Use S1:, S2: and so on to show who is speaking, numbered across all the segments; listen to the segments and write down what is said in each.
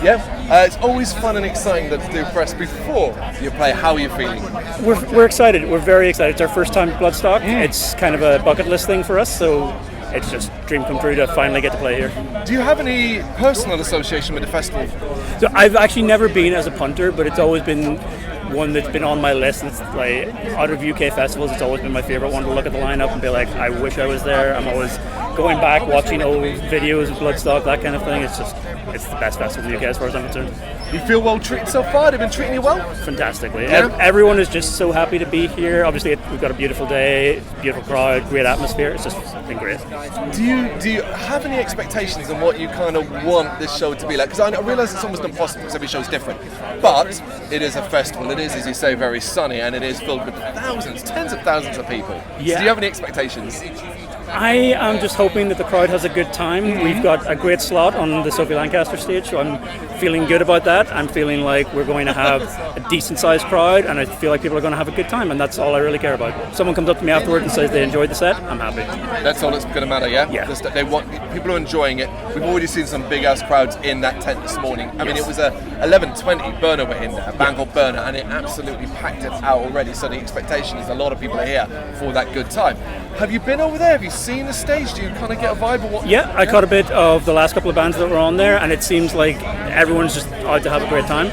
S1: It's always fun and exciting to do press before you play. How are you feeling?
S2: We're excited. We're very excited. It's our first time at Bloodstock. It's kind of a bucket list thing for us, so it's just a dream come true to finally get to play here.
S1: Do you have any personal association with the festival?
S2: So I've actually never been as a punter, but it's always been one that's been on my list. It's like, out of UK festivals, it's always been my favourite one to look at the lineup and be like, I wish I was there. I'm always going back, watching old videos of Bloodstock, that kind of thing. It's the best festival in the UK as far as I'm concerned.
S1: You feel well treated so far? They've been treating you well?
S2: Fantastically.
S1: Yeah.
S2: Everyone is just so happy to be here. Obviously, we've got a beautiful day, beautiful crowd, great atmosphere. It's just been great.
S1: Do you have any expectations on what you kind of want this show to be like? Because I realise it's almost impossible because every show is different. But it is a festival. It is, as you say, very sunny, and it is filled with thousands, tens of thousands of people.
S2: Yeah.
S1: So do you have any expectations?
S2: I am just hoping that the crowd has a good time. We've got a great slot on the Sophie Lancaster stage, so I'm feeling good about that. I'm feeling like we're going to have a decent sized crowd, and I feel like people are going to have a good time, and that's all I really care about. If someone comes up to me afterwards and says they enjoyed the set, I'm happy.
S1: That's all that's going to matter, yeah?
S2: Yeah.
S1: They want people are enjoying it. We've already seen some big ass crowds in that tent this morning. I mean, it was a 11:20 burner were in there, a band called Burner, and it absolutely packed it out already. So the expectation is a lot of people are here for that good time. Have you been over there? Have you seen the stage? Do you kind of get a vibe of what?
S2: Yeah, I caught a bit of the last couple of bands that were on there, and it seems like everyone's just out to have a great time.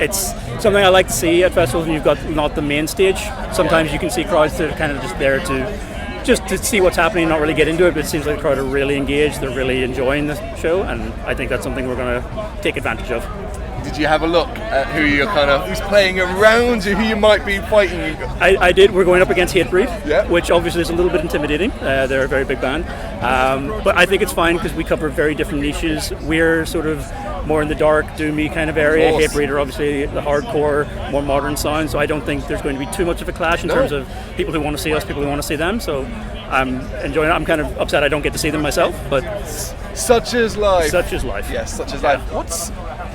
S2: It's something I like to see at festivals when you've got not the main stage. Sometimes you can see crowds that are kind of just there to see what's happening, not really get into it, but it seems like the crowd are really engaged, they're really enjoying the show, and I think that's something we're going to take advantage of.
S1: Did you have a look at who's playing around you, who you might be fighting?
S2: I did. We're going up against Hatebreed,
S1: yeah.
S2: Which obviously is a little bit intimidating. They're a very big band. But I think it's fine because we cover very different niches. We're sort of more in the dark, doomy kind of area. Hatebreed are obviously the hardcore, more modern sound, so I don't think there's going to be too much of a clash in terms of people who want to see us, people who want to see them. So I'm enjoying it. I'm kind of upset I don't get to see them myself, but
S1: such is life.
S2: Such is life.
S1: Yes, such is life.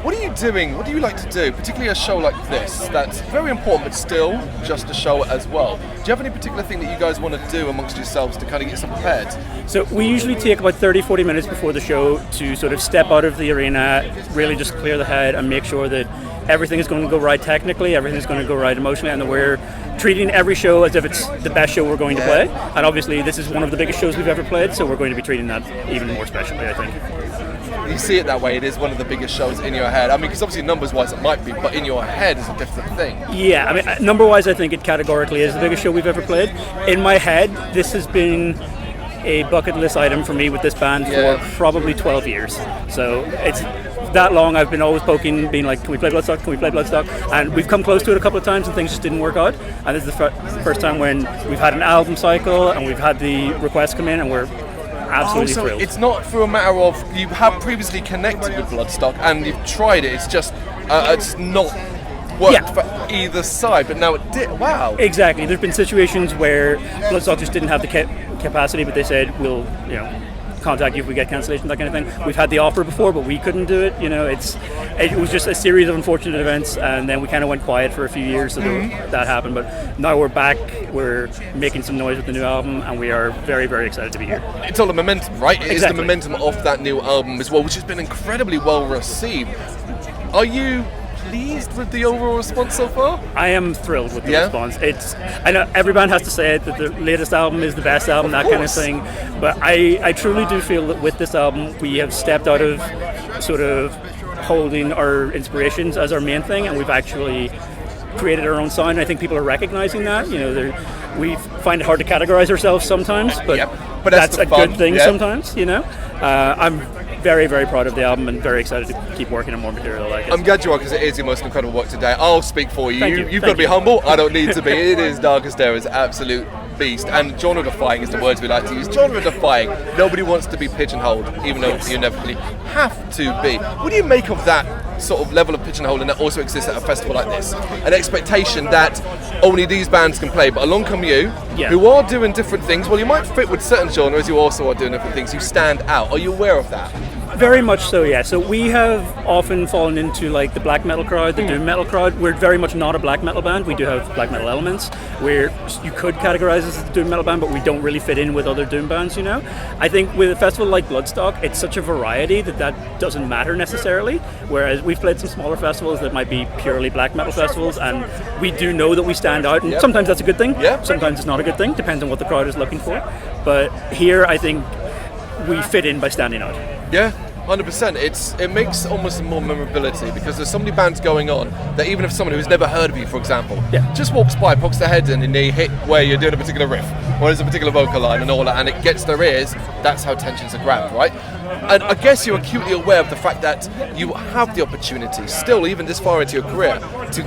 S1: What are you doing? What do you like to do, particularly a show like this that's very important but still just a show as well? Do you have any particular thing that you guys want to do amongst yourselves to kind of get some prepared?
S2: So we usually take about 30-40 minutes before the show to sort of step out of the arena, really just clear the head and make sure that everything is going to go right technically, everything is going to go right emotionally, and that we're treating every show as if it's the best show we're going to play. And obviously this is one of the biggest shows we've ever played, so we're going to be treating that even more specially, I think.
S1: You see it that way, it is one of the biggest shows in your head. I mean, because obviously numbers-wise it might be, but in your head is a different thing.
S2: Yeah, I mean, number-wise I think it categorically is the biggest show we've ever played. In my head, this has been a bucket list item for me with this band for probably 12 years. So it's that long. I've been always poking, being like, can we play Bloodstock? Can we play Bloodstock? And we've come close to it a couple of times and things just didn't work out. And this is the first time when we've had an album cycle and we've had the requests come in and we're absolutely thrilled.
S1: It's not through a matter of you have previously connected with Bloodstock and you've tried it, it's just it's not worked for either side, but now it did. Wow.
S2: Exactly. There's been situations where Bloodstock just didn't have the capacity, but they said we'll contact you if we get cancellation, that kind of thing. We've had the offer before, but we couldn't do it. It was just a series of unfortunate events, and then we kind of went quiet for a few years, so that happened. But now we're back. We're making some noise with the new album, and we are very, very excited to be here.
S1: It's all the momentum, right? It
S2: Exactly.
S1: is the momentum of that new album as well, which has been incredibly well received. Are you pleased with the overall response so far?
S2: I am thrilled with the response. I know every band has to say it, that the latest album is the best album, that kind of thing, but I truly do feel that with this album we have stepped out of sort of holding our inspirations as our main thing, and we've actually created our own sound. I think people are recognizing that. We find it hard to categorize ourselves sometimes, but that's a good thing sometimes. I'm very, very proud of the album and very excited to keep working on more material like it.
S1: I'm glad you are, because it is your most incredible work today. I'll speak for you.
S2: Thank you.
S1: You've got to be humble. I don't need to be. It is Darkest Terror's absolute beast, and genre-defying is the words we like to use. Genre-defying. Nobody wants to be pigeonholed, even though you inevitably have to be. What do you make of that sort of level of pigeonholing that also exists at a festival like this? An expectation that only these bands can play, but along come you, who are doing different things. Well, you might fit with certain genres, you also are doing different things. You stand out. Are you aware of that?
S2: Very much so, yeah. So we have often fallen into like the black metal crowd, the doom metal crowd. We're very much not a black metal band. We do have black metal elements where you could categorize us as a doom metal band, but we don't really fit in with other doom bands, you know. I think with a festival like Bloodstock, it's such a variety that doesn't matter necessarily. Whereas we've played some smaller festivals that might be purely black metal festivals, and we do know that we stand out. And sometimes that's a good thing. Sometimes it's not a good thing. Depends on what the crowd is looking for. But here, I think we fit in by standing out.
S1: Yeah, 100%. It makes almost more memorability because there's so many bands going on that even if someone who's never heard of you, for example, just walks by, pokes their head in, and they hit where you're doing a particular riff or there's a particular vocal line and all that, and it gets their ears, that's how tensions are grabbed, right? And I guess you're acutely aware of the fact that you have the opportunity, still even this far into your career, to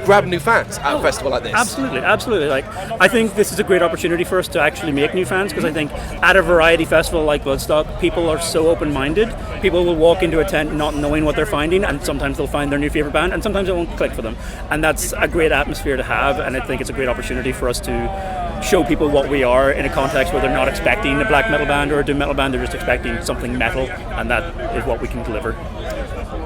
S1: grab new fans at a festival like this.
S2: Absolutely. Like, I think this is a great opportunity for us to actually make new fans, because I think at a variety festival like Bloodstock, people are so open-minded. People will walk into a tent not knowing what they're finding, and sometimes they'll find their new favorite band, and sometimes it won't click for them. And that's a great atmosphere to have, and I think it's a great opportunity for us to show people what we are in a context where they're not expecting a black metal band or a doom metal band, they're just expecting something metal, and that is what we can deliver.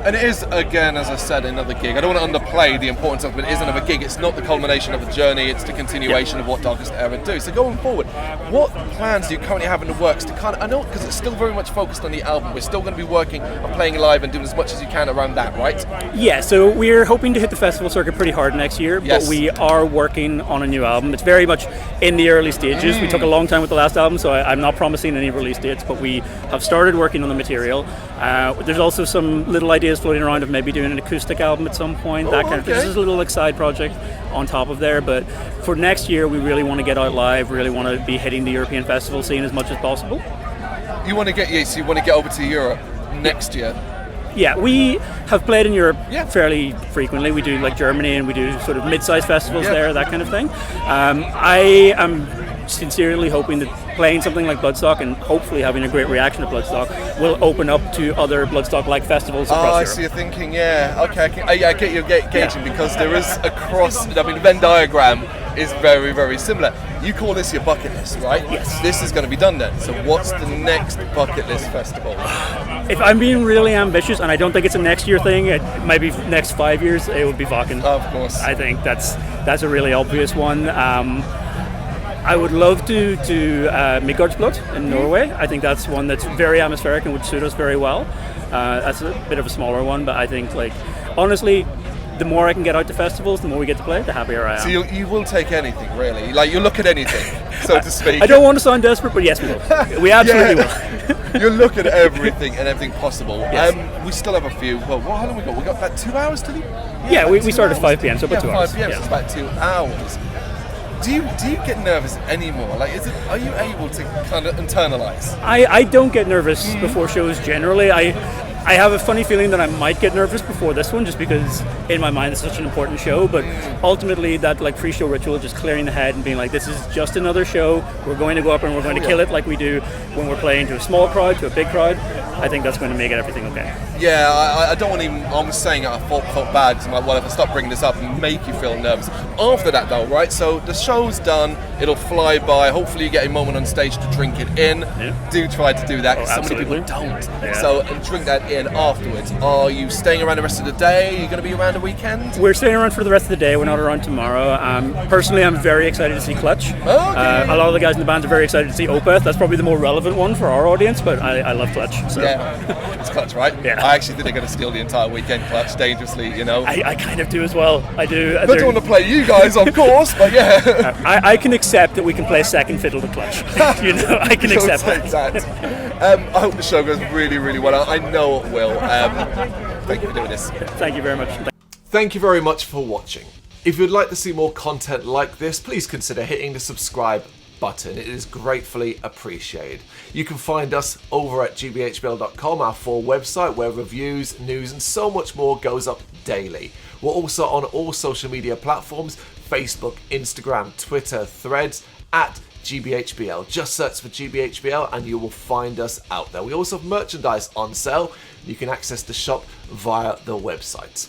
S1: And it is, again, as I said, another gig. I don't want to underplay the importance of it. It is another gig. It's not the culmination of a journey. It's the continuation of what Darkest Era do. So going forward, what plans do you currently have in the works to kind of, I know, because it's still very much focused on the album. We're still going to be working on playing live and doing as much as you can around that, right?
S2: Yeah, so we're hoping to hit the festival circuit pretty hard next year, but we are working on a new album. It's very much in the early stages. We took a long time with the last album, so I'm not promising any release dates, but we have started working on the material. There's also some little ideas floating around of maybe doing an acoustic album at some point. This is a little like side project on top of there, but for next year we really want to get out live, really want to be hitting the European festival scene as much as possible.
S1: You want to get over to Europe next year?
S2: Yeah, we have played in Europe fairly frequently. We do like Germany, and we do sort of mid-sized festivals there, that kind of thing. I am sincerely hoping that playing something like Bloodstock and hopefully having a great reaction to Bloodstock will open up to other Bloodstock-like festivals across Europe.
S1: I see you're thinking, okay, I get you gauging, because there is the Venn diagram is very, very similar. You call this your bucket list, right?
S2: Yes.
S1: This is going to be done then. So what's the next bucket list festival?
S2: If I'm being really ambitious, and I don't think it's a next year thing, it might be next 5 years, it would be Wacken.
S1: Of course.
S2: I think that's a really obvious one. I would love to Midgårdsblot in Norway. I think that's one that's very atmospheric and would suit us very well. That's a bit of a smaller one, but I think, like, honestly, the more I can get out to festivals, the more we get to play, the happier I am.
S1: So you will take anything, really? Like, you'll look at anything, so to speak.
S2: I don't want to sound desperate, but yes, we will. We absolutely will.
S1: You'll look at everything and everything possible.
S2: Yes.
S1: We still have a few. Well, how long we got? We got about 2 hours to leave?
S2: Yeah, we started at 5 p.m, so about 2 hours.
S1: 5 p.m, so it's about 2 hours. Do you get nervous anymore? Like, are you able to kind of internalize?
S2: I don't get nervous before shows generally. I have a funny feeling that I might get nervous before this one, just because in my mind it's such an important show, but ultimately that like pre-show ritual, just clearing the head and being like, this is just another show, we're going to go up and we're going to kill it like we do when we're playing to a small crowd, to a big crowd. I think that's going to make everything okay.
S1: Yeah, I don't want to even, I'm saying I felt bad, because I'm like, well, if I stop bringing this up and make you feel nervous. After that though, right, so the show's done, it'll fly by, hopefully you get a moment on stage to drink it in. Do try to do that, because so many people don't. So drink that in afterwards. Are you staying around the rest of the day? Are you going to be around the weekend?
S2: We're staying around for the rest of the day. We're not around tomorrow. Personally, I'm very excited to see Clutch.
S1: Okay.
S2: A lot of the guys in the band are very excited to see Opeth. That's probably the more relevant one for our audience, but I love Clutch. So.
S1: Yeah, it's Clutch, right?
S2: Yeah.
S1: I actually think they're going to steal the entire weekend, Clutch, dangerously, you know.
S2: I kind of do as well. I do.
S1: I don't want to play you guys, of course, but yeah.
S2: I can accept that we can play second fiddle to Clutch. You know, I can accept that.
S1: I hope the show goes really, really well. I know it will. Thank you for doing this.
S2: Thank you very much.
S1: Thank you very much for watching. If you'd like to see more content like this, please consider hitting the subscribe button. It is gratefully appreciated. You can find us over at gbhbl.com, our full website, where reviews, news and so much more goes up daily. We're also on all social media platforms: Facebook, Instagram, Twitter, Threads, at GBHBL. Just search for GBHBL and you will find us out there. We also have merchandise on sale. You can access the shop via the website.